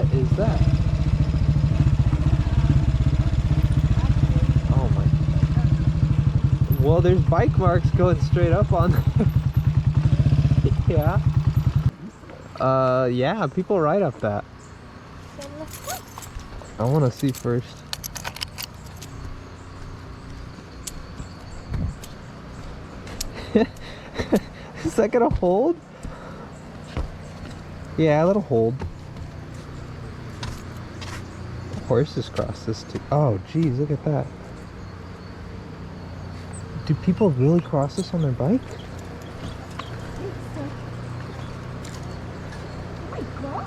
What is that? Oh my. Well, there's bike marks going straight up on there. Yeah. Yeah, people ride up that. I want to see first. Is that gonna hold? Yeah, that'll hold. Horses cross this too. Oh, geez, look at that. Do people really cross this on their bike? Oh my gosh.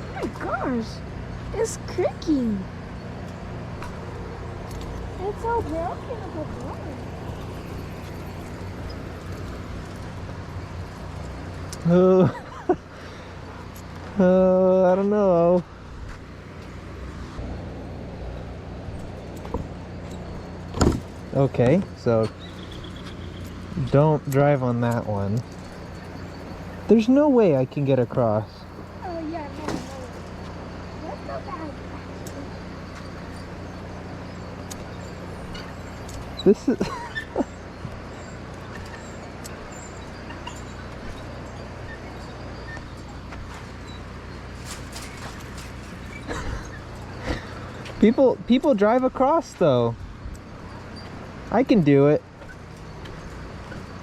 Oh my gosh. It's creaking. It's so broken at the bottom. I don't know. Okay, so don't drive on that one. There's no way I can get across. Oh yeah, no. That's not bad. This is... People drive across though. I can do it.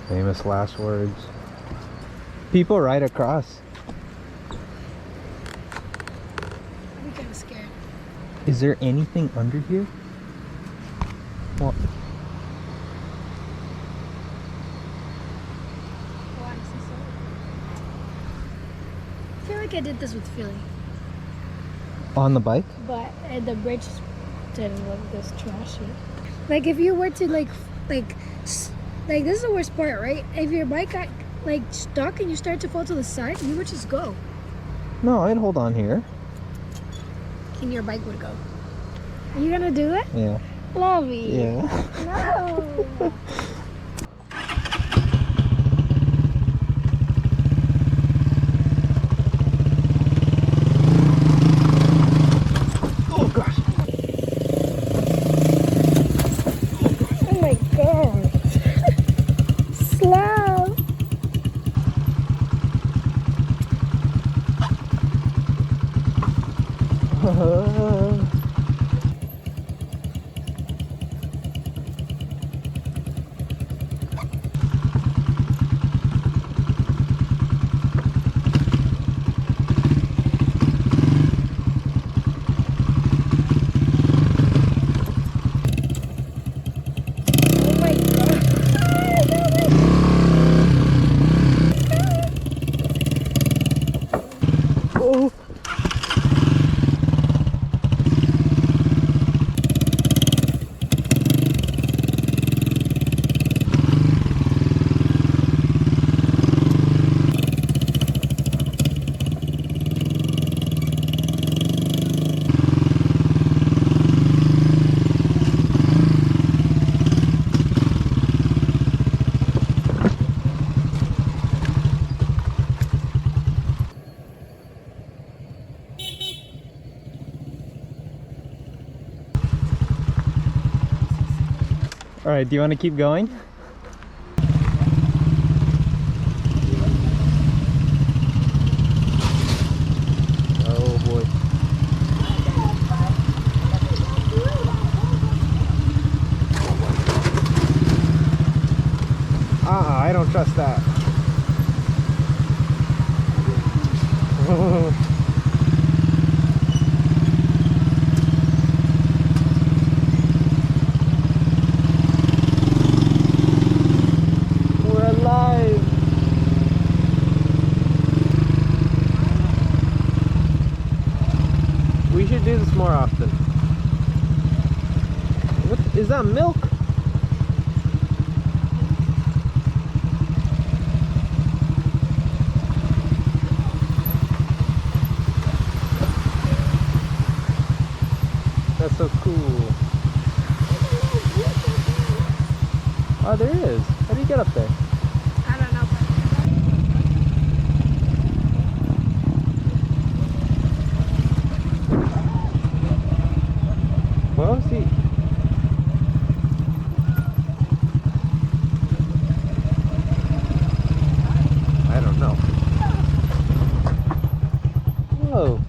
Famous last words. People ride across. I'm kind of scared. Is there anything under here? What? Why is this so? I feel like I did this with Philly. On the bike? But the bridge didn't look this trashy. Like if you were to like this is the worst part, right? If your bike got like stuck and you start to fall to the side, you would just go. No, I'd hold on here. And your bike would go. Are you gonna do it? Yeah. Lovey. Yeah. No. Oh gosh. Oh my god. Slow. Oh my god. Oh. All right, do you want to keep going? Oh boy. I don't trust that. We're alive. We should do this more often. What is that, milk? That's so cool. Oh, there is. How do you get up there? I don't know. go.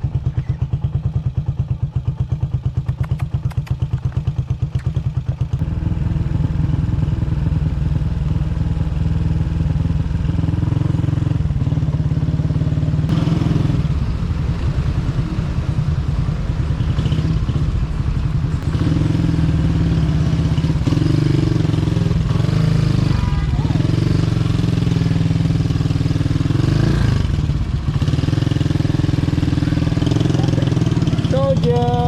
Told ya.